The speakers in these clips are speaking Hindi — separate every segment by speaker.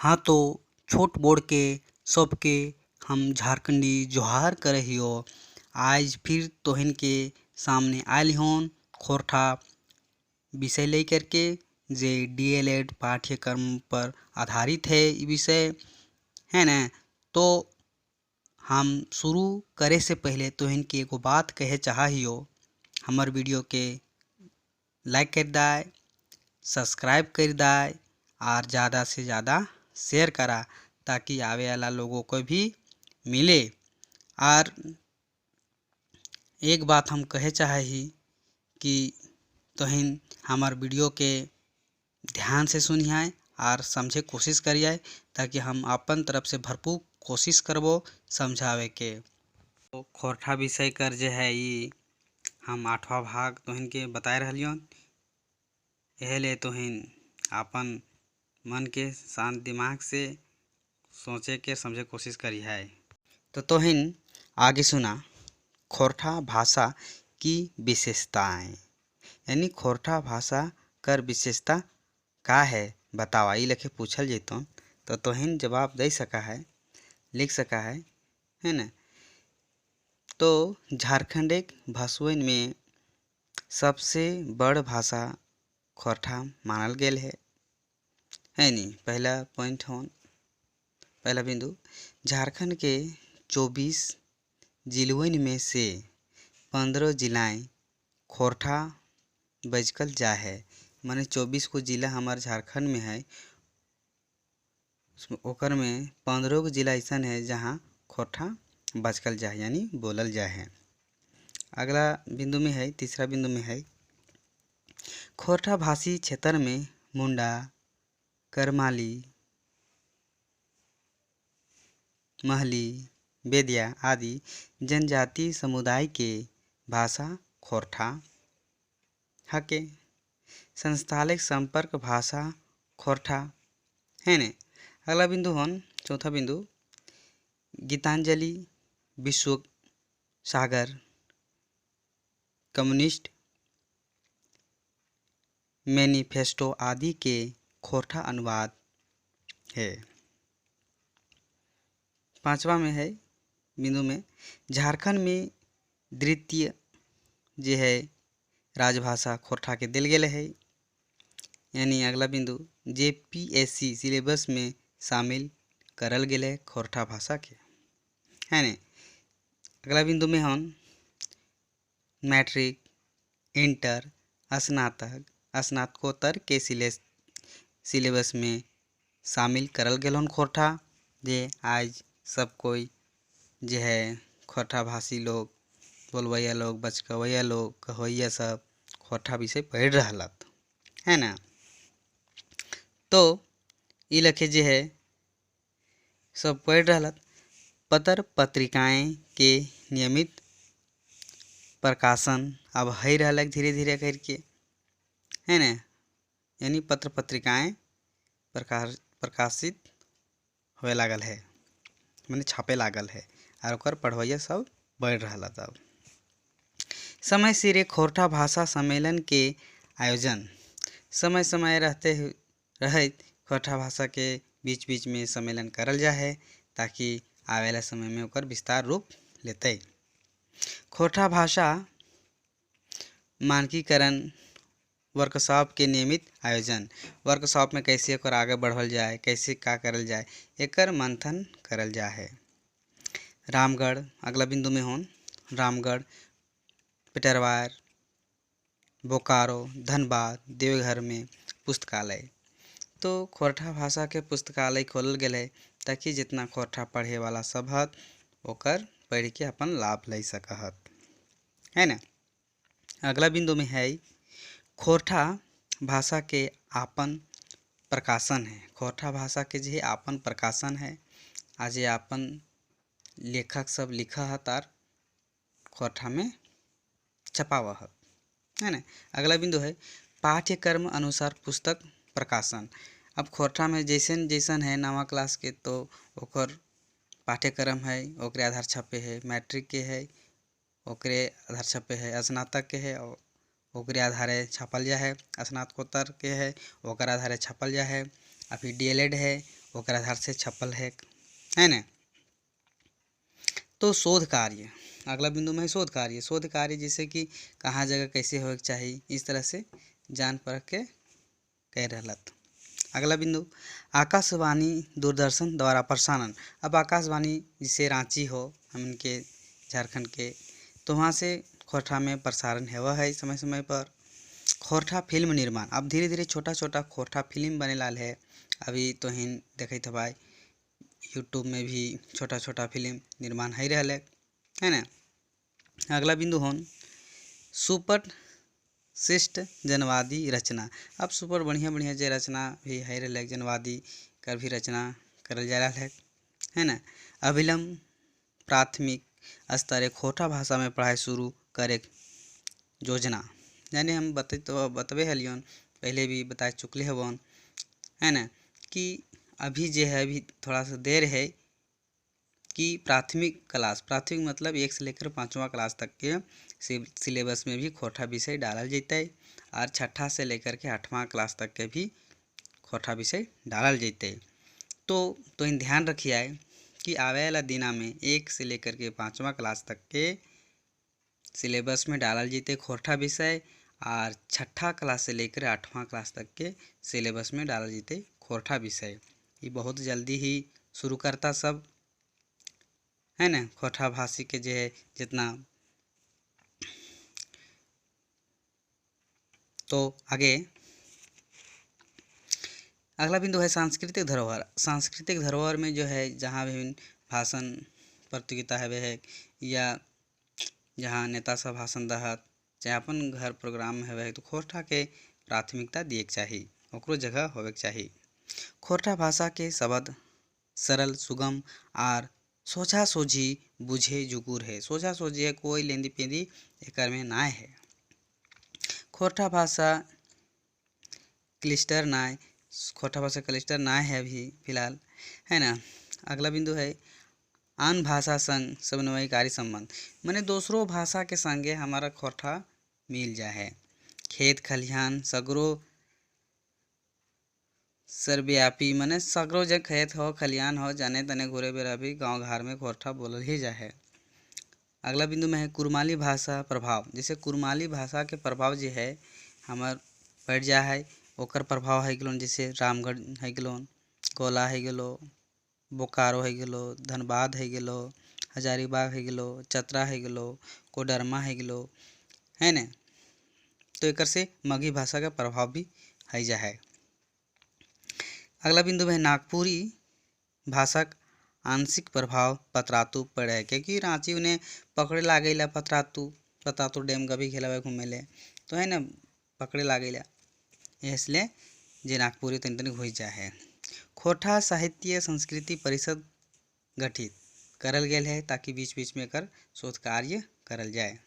Speaker 1: हाँ तो छोट बोड़ के सबके हम झारखंडी जोहार करहियो। आज फिर तोहन के सामने आयल होन खोरठा विषय लेकर के जे डीएलएड पाठ्यक्रम पर आधारित है ये विषय है न। तो हम शुरू करे से पहले तोहन के एगो बात कहे चाहियो, हमर वीडियो के लाइक कर दाए, सब्सक्राइब कर दाए और ज़्यादा से ज़्यादा शेयर करा ताकि आवे वाला लोगों को भी मिले। और एक बात हम कहे चाहे कि तोहिन हमार वीडियो के ध्यान से सुनिए और समझे कोशिश करिए ताकि हम अपन तरफ से भरपूर कोशिश करबो समझावे के। तो खोरठा विषय कर जे है ये हम 8वां भाग तोहिन के बताए रहलियन। यह ले तोहिन अपन मन के शांत दिमाग से सोचे के समझे कोशिश करी है। तो तोहिन आगे सुना खोरठा भाषा की विशेषताएं, यानी खोरठा भाषा कर विशेषता का है बतावा ई लखे पूछल जैतो तो तोहिन जवाब दे सका है, लिख सका है न। तो झारखंड एक भाषाओं में सबसे बड़ भाषा खोरठा मानल गेल है नी। पहला पॉइंट होन, पहला बिंदु, झारखंड के 24 जिलों में से 15 जिलाएं खोरठा बजकल जा है। माने 24 को जिला हमारे झारखंड में है, ओकर में 15 को जिला ऐसा है जहाँ खोरठा बजकल जा है यानी बोलल जा है। अगला बिंदु में है, तीसरा बिंदु में है, खोरठा भाषी क्षेत्र में मुंडा, करमाली, महली, बेदिया आदि जनजाति समुदाय के भाषा खोरठा हके। संस्थानिक संपर्क भाषा खोरठा है ने। अगला बिंदु होन, चौथा बिंदु, गीतांजलि, विश्व सागर, कम्युनिस्ट मैनिफेस्टो आदि के खोरठा अनुवाद है। पांचवा में है बिंदु में, झारखंड में द्वितीय जे है राजभाषा खोरठा के दिल गेले है। यानी अगला बिंदु, जेपीएससी सिलेबस में शामिल करल गेले खोरठा भाषा के है ने। अगला बिंदु में हम मैट्रिक, इंटर, स्नातक, स्नातकोत्तर के सिलेबस में शामिल करल गेल खोरठा। जे आज सब कोई जे है खोरठा भाषी लोग, बोलवैया लोग, बचकवैया लोग, कहवैया सब खोरठा विषय पढ़ रहा है ना। तो ई लखे जे है सब पढ़ रहा। पत्र पत्रिकाएं के नियमित प्रकाशन अब हो रहा धीरे धीरे करके है ना। यानी पत्र पत्रिकाएं प्रकाशित होए लागल है, मैंने छापे लागल है और ओकर पढ़वैया सब बढ़ रहा। तब समय सिरे खोरठा भाषा सम्मेलन के आयोजन समय समय रहे खोरठा भाषा के बीच बीच में सम्मेलन करल जा है ताकि आवे वाला समय में ओकर विस्तार रूप लेते। खोरठा भाषा मानकीकरण वर्कशॉप के नियमित आयोजन, वर्कशॉप में कैसे ओकर आगे बढ़ल जाए, कैसे का करल जाए एकर मंथन करल जा है। रामगढ़, अगला बिंदु में होन, रामगढ़, पिटरवार, बोकारो, धनबाद, देवघर में पुस्तकालय। तो खोरठा भाषा के पुस्तकालय खोलल गेल है ताकि जितना खोरठा पढ़े वाला सब हत ओकर पढ़ के अपन लाभ ले सकत है ना। अगला बिंदु में है खोरठा भाषा के आपन प्रकाशन है। खोरठा भाषा के जे आपन प्रकाशन है, आज आपन लेखक सब लिखा हत और खोरठा में छपावा हत है ना। अगला बिंदु है पाठ्यक्रम अनुसार पुस्तक प्रकाशन। अब खोरठा में जैसन जैसन है नवा क्लास के तो ओकर पाठ्यक्रम है ओकरे आधार छपे है, मैट्रिक के है ओकरे आधार छपे है, स्नातक के है ओकरे आधारे छपल जा है, स्नातकोत्तर के है ओकर आधारे छपल जा है, और फिर डीएलएड है ओकर आधार से छपल है ना। तो शोध कार्य, अगला बिंदु में है शोध कार्य। शोध कार्य जैसे कि कहाँ जगह कैसे होके चाहिए, इस तरह से जान परख के कह रहलत। अगला बिंदु आकाशवाणी दूरदर्शन द्वारा प्रसारण। अब आकाशवाणी जैसे रांची हो हमन के झारखंड के, तो वहाँ से खोरठा में प्रसारण हुआ है समय समय पर। खोरठा फिल्म निर्माण, अब धीरे धीरे छोटा छोटा खोरठा फिल्म बने लाल है। अभी तो हिन देखत हवाई यूट्यूब में भी छोटा छोटा फिल्म निर्माण हो रहा है ना। अगला बिंदु होन सुपर शिष्ट जनवादी रचना। अब सुपर बढ़िया बढ़िया जे रचना भी है रहे जनवादी कर भी रचना करल जा रहा है ना। अभिलंब प्राथमिक स्तर खोरठा भाषा में पढ़ाई शुरू करे योजना, यानी हम बतबे हलियन पहले भी बता चुकले हवन है ना कि अभी जे है अभी थोड़ा सा देर है कि प्राथमिक क्लास, प्राथमिक मतलब 1 से लेकर 5वां क्लास तक के सिलेबस में भी खोरठा विषय डालल जैते और 6ठा से लेकर के 8वां क्लास तक के भी खोरठा विषय डालल जैते। तो इन ध्यान रखिए कि आवे वाला दिना में 1 से लेकर के 5वां क्लास तक के सिलेबस में डालल जैते खोरठा विषय और 6ठा क्लास से लेकर 8वां क्लास तक के सिलेबस में डालल जैते खोरठा विषय। ये बहुत जल्दी ही शुरू करता सब है ना। खोरठा भाषी के जो है जितना, तो आगे अगला बिंदु है सांस्कृतिक धरोहर। सांस्कृतिक धरोहर में जो है जहाँ विभिन्न भाषण प्रतियोगिता है या जहाँ नेता सब भाषण दहत चाहे अपन घर प्रोग्राम में है तो खोरठा के प्राथमिकता दिए के चाहिए, ओकरो जगह होवे के चाहिए। खोरठा भाषा के शब्द सरल सुगम और सोझा सोझी बुझे जुगुर है। सोझा सोझी है, कोई लेंदी पेंदी एक में ना है। खोरठा भाषा क्लिस्टर ना, खोरठा भाषा क्लिस्टर ना है अभी फिलहाल है ना। अगला बिंदु है आन भाषा संग समन्वयकारी संबंध, माने दूसरों भाषा के संगे हमारा खोरठा मिल जा है। खेत खलिहान सगरो सर्वव्यापी, माने सगरो जग खेत हो खलिहान हो जाने तने घूरे बेरा भी गाँव घर में खोरठा बोलल ही जा है। अगला बिंदु में है कुरमाली भाषा प्रभाव, जैसे कुरमाली भाषा के प्रभाव जो है हमार बढ़ जा है, ओकर प्रभाव है गेलोन जैसे रामगढ़ है गेलोन, गोला है गेलो, बोकारो है गेलो, धनबाद है गेलो, हजारीबाग है गेलो, चतरा है गेलो, कोडरमा है गेलो है ना। तो एक से मगही भाषा का प्रभाव भी है जा है। अगला बिंदु में नागपुरी भाषा आंशिक प्रभाव पतरातू पड़े, क्योंकि रांची उन्हें पकड़े ला गई पतरातू डैम कभी खेला घूमे ले तो है ना पकड़े ला गई, इसलिए जे नागपुरी तन तनिक हो जा है। खोरठा साहित्य संस्कृति परिषद गठित करल गेल है ताकि बीच बीच में कर शोध कार्य करल जाए।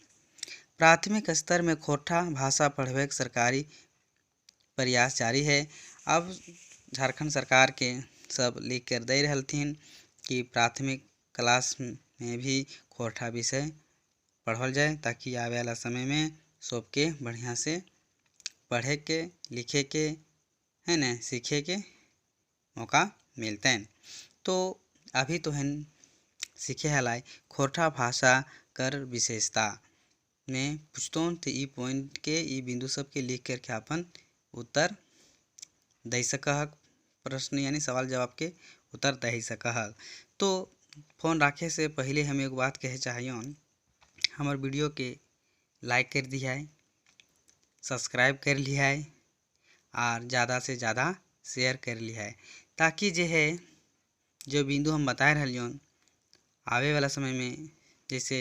Speaker 1: प्राथमिक स्तर में खोरठा भाषा पढ़वे सरकारी प्रयास जारी है। अब झारखंड सरकार के सब लिख कर दे रहलथिन कि प्राथमिक क्लास में भी खोरठा विषय पढ़ल जाए ताकि आवे वाला समय में सबके बढ़िया से पढ़े के लिखे के है ना सीखे के मौका मिलते हैं। तो अभी तो हम सीखे हलाय खोरठा भाषा कर विशेषता में पूछतों तो ई पॉइंट के ई बिंदु सब के लिख करके अपन उत्तर दे सका, प्रश्न यानी सवाल जवाब के उत्तर दे सका। तो फोन रखे से पहले हम एक बात कहे चाहिए, हमार वीडियो के लाइक कर दिया है, सब्सक्राइब कर लिया है और ज़्यादा से ज़्यादा शेयर कर लिया है ताकि जो है जो बिंदु हम बता रहे आवे वाला समय में जैसे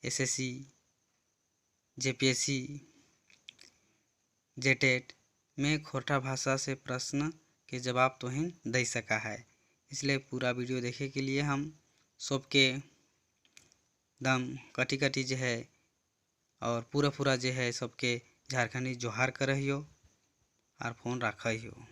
Speaker 1: एसएससी जेपीएससी जेटेट में खोरठा भाषा से प्रश्न के जवाब तो ही दे सका है। इसलिए पूरा वीडियो देखे के लिए हम सबके दम कटी कटी जो है और पूरा जो है सबके झारखंडी जोहार कर रहियो और फोन रख हो।